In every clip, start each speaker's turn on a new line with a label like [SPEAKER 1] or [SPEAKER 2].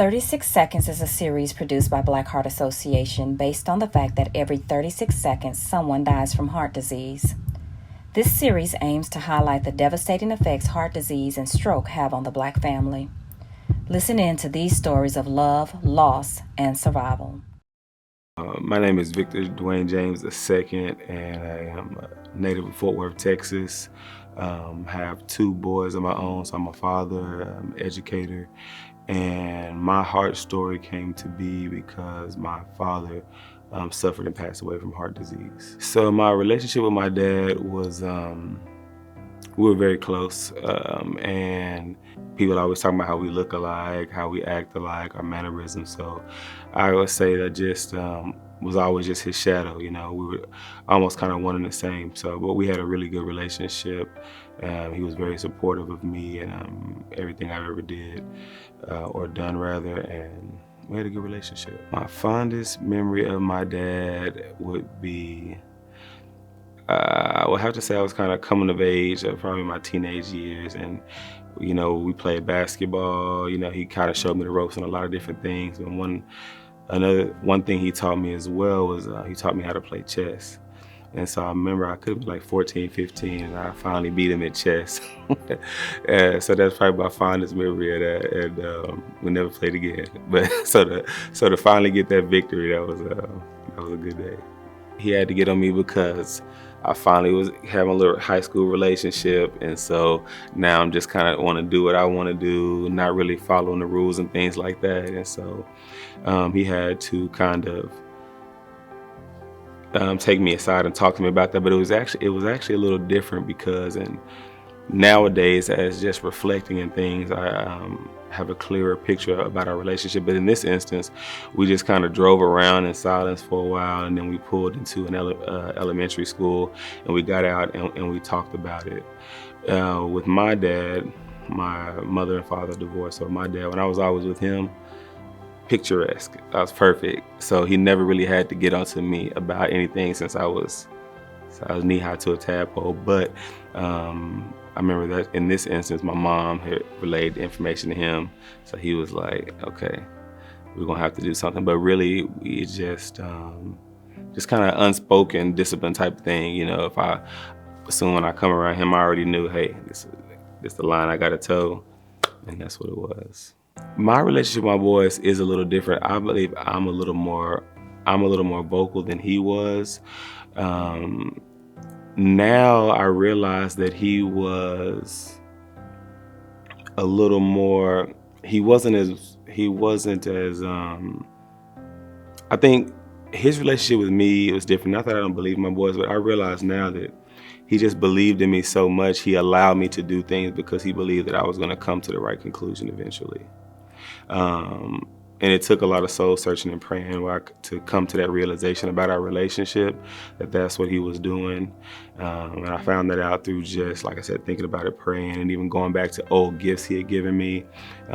[SPEAKER 1] 36 Seconds is a series produced by Black Heart Association based on the fact that every 36 seconds someone dies from heart disease. This series aims to highlight the devastating effects heart disease and stroke have on the Black family. Listen in to these stories of love, loss, and survival.
[SPEAKER 2] My name is Victor Dwayne James II, and I am a native of Fort Worth, Texas. Have two boys of my own, so I'm a father, educator, and my heart story came to be because my father suffered and passed away from heart disease. So my relationship with my dad was, we were very close, and people always talk about how we look alike, how we act alike, our mannerisms. So I would say that just was always just his shadow. You know, we were almost kind of one and the same. So, but we had a really good relationship. He was very supportive of me and everything I ever did or done rather, and we had a good relationship. My fondest memory of my dad would be, I would have to say I was kind of coming of age, probably my teenage years, and you know, we played basketball. You know, he kind of showed me the ropes on a lot of different things. And one thing he taught me as well was he taught me how to play chess. And so I remember I could have been like 14, 15, and I finally beat him at chess. So that's probably my fondest memory of that, and we never played again. But so to finally get that victory, that was a good day. He had to get on me because I finally was having a little high school relationship, and so now I'm just kind of want to do what I want to do, not really following the rules and things like that. And so he had to kind of take me aside and talk to me about that. But it was actually a little different because nowadays, as just reflecting and things, I have a clearer picture about our relationship. But in this instance, we just kind of drove around in silence for a while, and then we pulled into an elementary school, and we got out and we talked about it. With my dad, my mother and father divorced, so my dad, when I was always with him, picturesque. I was perfect. So he never really had to get onto me about anything since I was knee-high to a tadpole. But I remember that in this instance, my mom had relayed the information to him. So he was like, okay, we're gonna have to do something. But really, we just kind of unspoken discipline type of thing. You know, when I come around him, I already knew, hey, this is the line I gotta toe, and that's what it was. My relationship with my boys is a little different. I believe I'm a little more vocal than he was. Now I realize that he was a little more, he wasn't as, I think his relationship with me was different. Not that I don't believe in my boys, but I realize now that he just believed in me so much, he allowed me to do things because he believed that I was gonna come to the right conclusion eventually. And it took a lot of soul searching and praying to come to that realization about our relationship, that that's what he was doing. And I found that out through just, like I said, thinking about it, praying, and even going back to old gifts he had given me.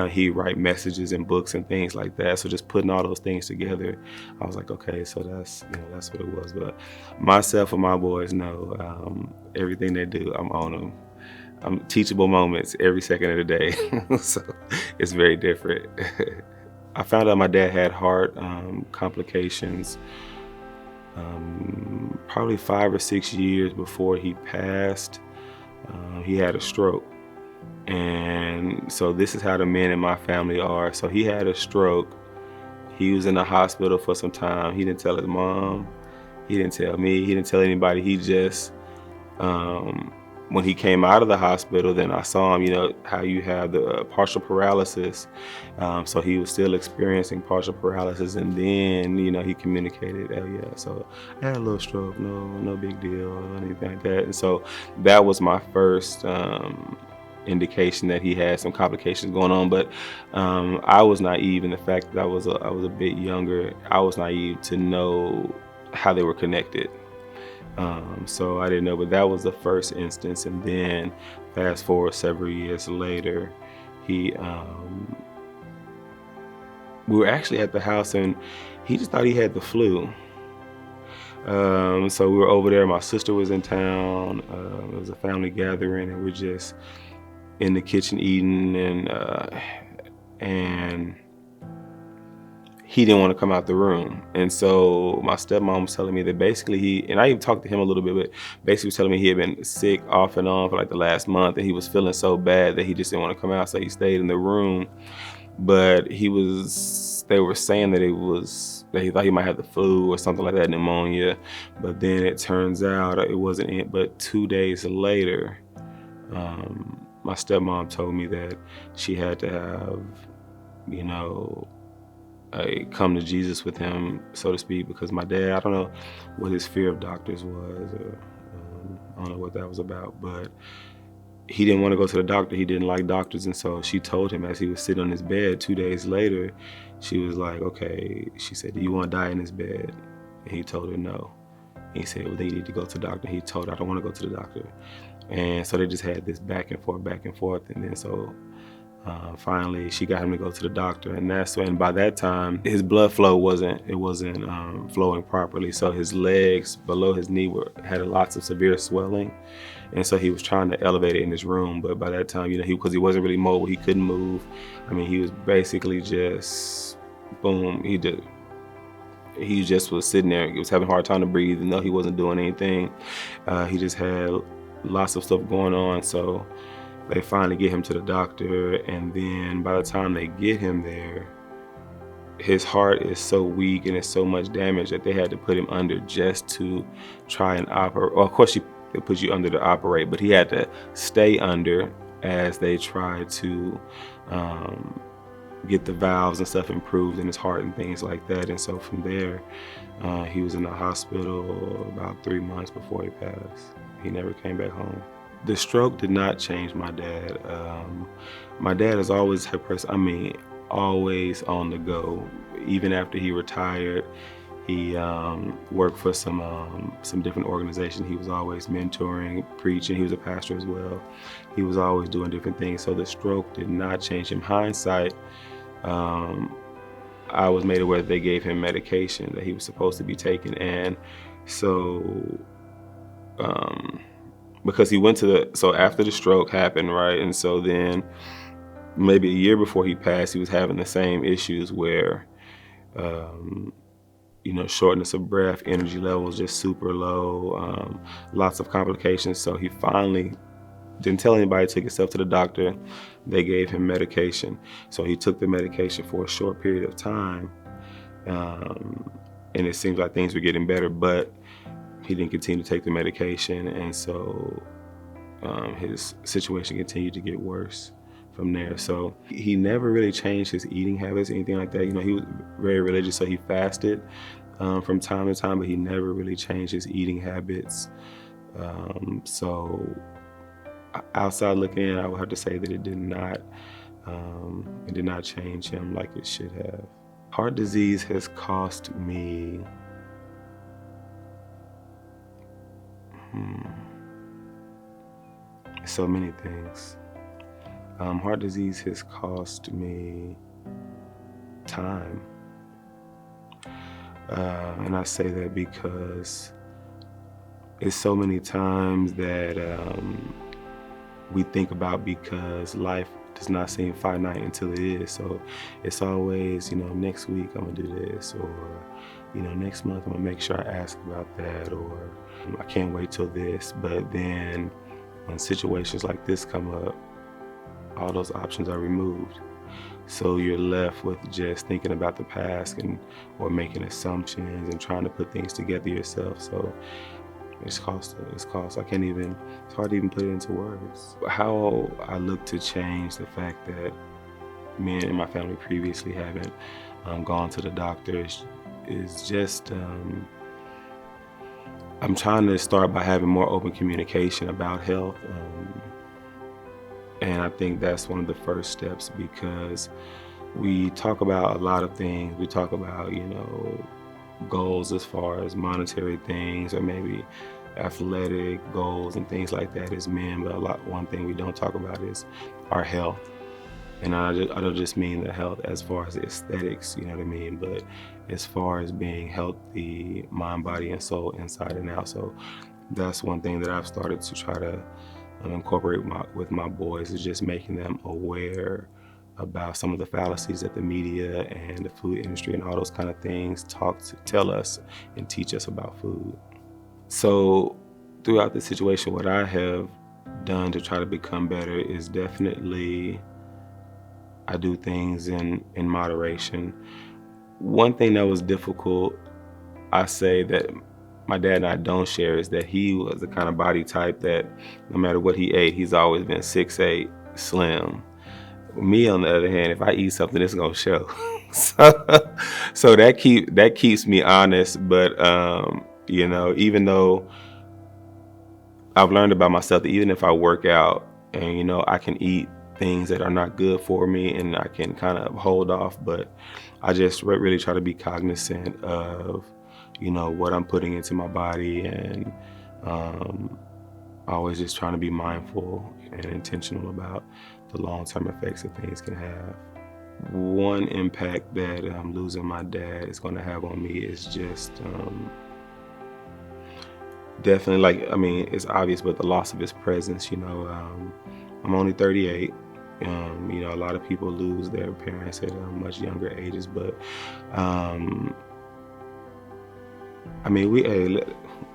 [SPEAKER 2] He'd write messages and books and things like that. So just putting all those things together, I was like, okay, so that's what it was. But myself and my boys know everything they do, I'm on them. I'm teachable moments every second of the day. So it's very different. I found out my dad had heart complications probably 5 or 6 years before he passed. He had a stroke. And so this is how the men in my family are. So he had a stroke. He was in the hospital for some time. He didn't tell his mom. He didn't tell me. He didn't tell anybody. He just, when he came out of the hospital, then I saw him, you know, how you have the partial paralysis. So he was still experiencing partial paralysis, and then, you know, he communicated, oh yeah, so I had a little stroke, no big deal, or anything like that. And so that was my first indication that he had some complications going on. But I was naive in the fact that I was a bit younger. I was naive to know how they were connected. So I didn't know, but that was the first instance. And then fast forward several years later, we were actually at the house and he just thought he had the flu. So we were over there, my sister was in town, it was a family gathering, and we're just in the kitchen eating, and he didn't want to come out the room. And so my stepmom was telling me that basically and I even talked to him a little bit, but basically was telling me he had been sick off and on for like the last month, and he was feeling so bad that he just didn't want to come out, so he stayed in the room. But they were saying that that he thought he might have the flu or something like that, pneumonia. But then it turns out it wasn't it. But 2 days later, my stepmom told me that she had to have, a come to Jesus with him, so to speak, because my dad, I don't know what his fear of doctors was, or I don't know what that was about, but he didn't want to go to the doctor. He didn't like doctors. And so she told him as he was sitting on his bed 2 days later, she was like, okay, she said, do you want to die in this bed? And he told her no. And he said, well, then you need to go to the doctor. He told her, I don't want to go to the doctor. And so they just had this back and forth. And then so finally she got him to go to the doctor, and by that time his blood flow wasn't flowing properly, so his legs below his knee had lots of severe swelling, and so he was trying to elevate it in his room, but by that time, because he wasn't really mobile, he couldn't move. I mean, he was basically just boom, he just was sitting there. He was having a hard time to breathe, even though he wasn't doing anything. He just had lots of stuff going on, so they finally get him to the doctor, and then by the time they get him there, his heart is so weak and it's so much damage that they had to put him under just to try and operate. Well, of course, they put you under to operate, but he had to stay under as they tried to get the valves and stuff improved in his heart and things like that. And so from there, he was in the hospital about 3 months before he passed. He never came back home. The stroke did not change my dad. My dad has always always on the go. Even after he retired, he worked for some different organizations. He was always mentoring, preaching. He was a pastor as well. He was always doing different things. So the stroke did not change him. Hindsight, I was made aware that they gave him medication that he was supposed to be taking, and so because he went so after the stroke happened, right? And so then maybe a year before he passed, he was having the same issues where, shortness of breath, energy levels just super low, lots of complications. So he finally didn't tell anybody, took himself to the doctor. They gave him medication. So he took the medication for a short period of time, and it seems like things were getting better, but he didn't continue to take the medication, and so his situation continued to get worse from there. So he never really changed his eating habits, anything like that. He was very religious, so he fasted from time to time, but he never really changed his eating habits. So outside looking in, I would have to say that it did not change him like it should have. Heart disease has cost me so many things. Heart disease has cost me time. And I say that because it's so many times that we think about, because life does not seem finite until it is. So it's always, next week I'm gonna do this, or next month I'm gonna make sure I ask about that, or I can't wait till this. But then when situations like this come up, all those options are removed. So you're left with just thinking about the past or making assumptions and trying to put things together yourself. So it's cost. It's hard to even put it into words. How I look to change the fact that me and my family previously haven't gone to the doctor is just, I'm trying to start by having more open communication about health. And I think that's one of the first steps, because we talk about a lot of things. We talk about, goals as far as monetary things, or maybe athletic goals and things like that as men. But one thing we don't talk about is our health. And I don't just mean the health as far as aesthetics, you know what I mean? But as far as being healthy, mind, body, and soul, inside and out. So that's one thing that I've started to try to incorporate with my boys, is just making them aware about some of the fallacies that the media and the food industry and all those kind of things tell us and teach us about food. So throughout the situation, what I have done to try to become better is definitely I do things in moderation. One thing that was difficult, I say that my dad and I don't share, is that he was the kind of body type that no matter what he ate, he's always been 6'8", slim. Me, on the other hand, if I eat something, it's gonna show. so that keeps me honest. But even though I've learned about myself that even if I work out and I can eat things that are not good for me and I can kind of hold off, but I just really try to be cognizant of what I'm putting into my body, and always just trying to be mindful and intentional about the long-term effects that things can have. One impact that losing my dad is going to have on me is just definitely, it's obvious, but the loss of his presence. I'm only 38. A lot of people lose their parents at much younger ages, but I'll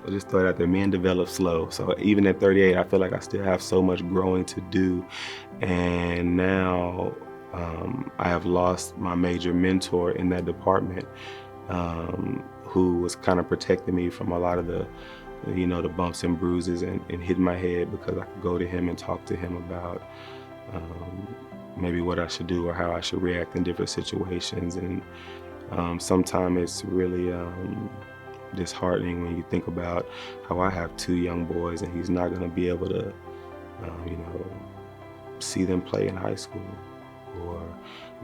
[SPEAKER 2] just throw it out there, men develop slow. So even at 38, I feel like I still have so much growing to do. And now I have lost my major mentor in that department, who was kind of protecting me from a lot of the bumps and bruises and hitting my head, because I could go to him and talk to him about maybe what I should do or how I should react in different situations. And sometimes it's really disheartening when you think about how I have 2 young boys and he's not going to be able to, see them play in high school or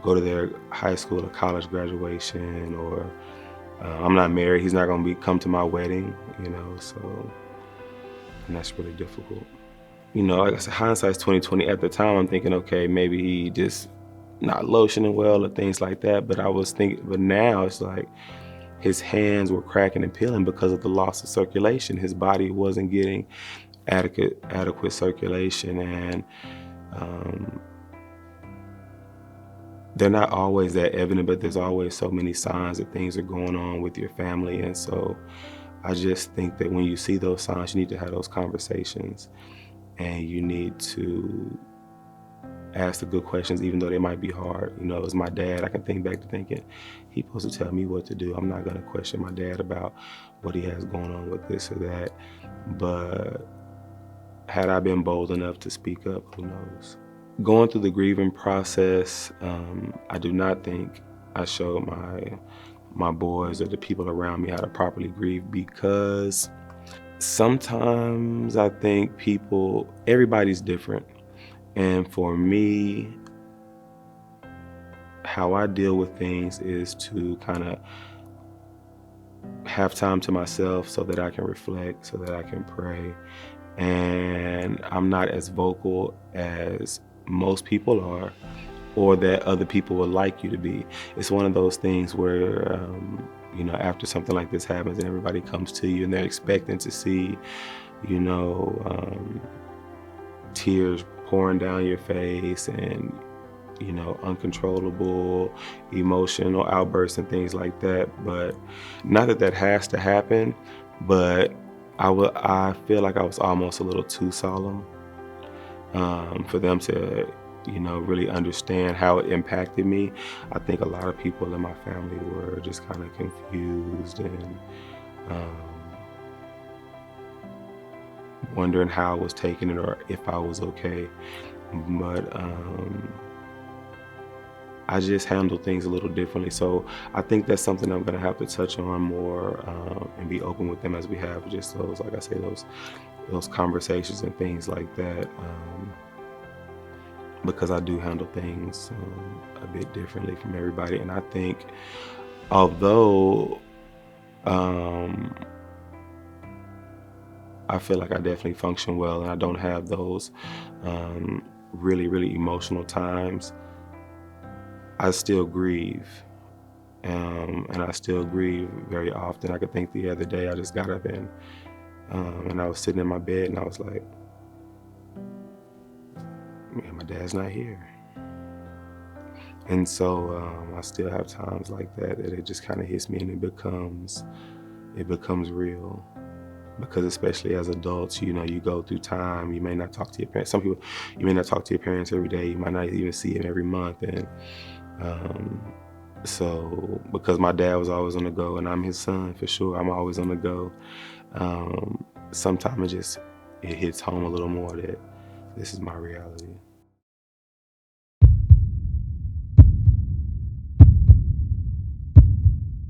[SPEAKER 2] go to their high school or college graduation, or I'm not married, he's not going to come to my wedding, so, and that's really difficult. Like I said, hindsight's 20/20. At the time, I'm thinking, okay, maybe he just not lotioning well or things like that. But now it's like his hands were cracking and peeling because of the loss of circulation. His body wasn't getting adequate circulation, and they're not always that evident, but there's always so many signs that things are going on with your family. And so I just think that when you see those signs, you need to have those conversations, and you need to ask the good questions, even though they might be hard. As my dad, I can think back to thinking, he's supposed to tell me what to do. I'm not going to question my dad about what he has going on with this or that. But had I been bold enough to speak up, who knows? Going through the grieving process, I do not think I showed my boys or the people around me how to properly grieve, because sometimes I think everybody's different. And for me, how I deal with things is to kind of have time to myself so that I can reflect, so that I can pray. And I'm not as vocal as most people are, or that other people would like you to be. It's one of those things where, after something like this happens and everybody comes to you and they're expecting to see, tears pouring down your face and, uncontrollable emotional outbursts and things like that. But not that has to happen, but I feel like I was almost a little too solemn for them to, really understand how it impacted me. I think a lot of people in my family were just kind of confused and wondering how I was taking it or if I was okay. But I just handle things a little differently. So I think that's something I'm gonna have to touch on more and be open with them as we have just those, like I say, those conversations and things like that. Because I do handle things a bit differently from everybody. And I think although I feel like I definitely function well and I don't have those really, really emotional times, I still grieve. And I still grieve very often. I could think the other day I just got up and I was sitting in my bed and I was like, man, my dad's not here. And so I still have times like that it just kind of hits me and it becomes real. Because especially as adults, you know, you go through time, you may not talk to your parents. Some people, you may not talk to your parents every day. You might not even see them every month. And so because my dad was always on the go and I'm his son for sure, I'm always on the go. Sometimes it hits home a little more that this is my reality.